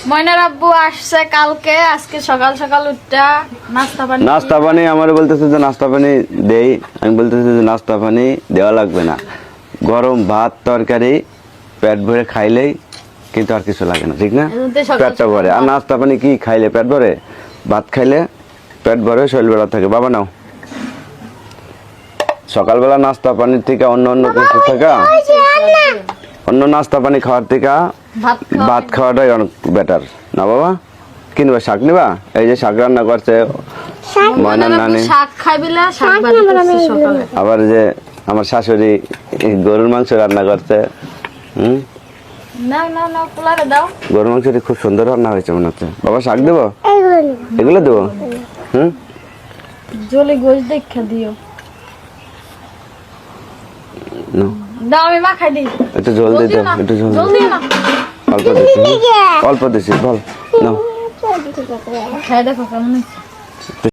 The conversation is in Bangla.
ময়নার আব্বু আসছে কালকে, আজকে সকাল সকাল উঠা নাস্তা পানি আমার বলতেছে যে নাস্তা পানি দেই, আমি বলতেছি যে নাস্তা পানি দেওয়া লাগবে না, গরম ভাত তরকারি পেট ভরে খাইলেই কিন্তু আর কিছু লাগে না, ঠিক না? পেটটা ভরে। আর নাস্তা পানি কি খাইলে পেট ভরে? ভাত খাইলে পেট ভরে, শরীর বেলা থাকে। বাবা নাও, সকালবেলা নাস্তা পানির থেকে অন্য কিছু থাকা, অন্য নাস্তা পানি খাওয়ার থেকে ভাত খাওয়াটাই অনেক বেটার না বাবা? কিনবা শাক নিবা? এই যে শাক রান্না করছে ময়নার নানি, আবার যে আমার শাশুড়ি গরুর মাংস রান্না করছে। গরুর মাংসটি খুব সুন্দর রান্না হয়েছে মনে হচ্ছে। বাবা শাক দেবো? এগুলো দেবো? জলি গোশ দেখা দিও। দাও আমি মাখাই দিই। একটু জল দিতে, একটু জল না। অল্প দিছি, অল্প দিছি, বল নাও। খাই দেখো কেমন হয়েছে।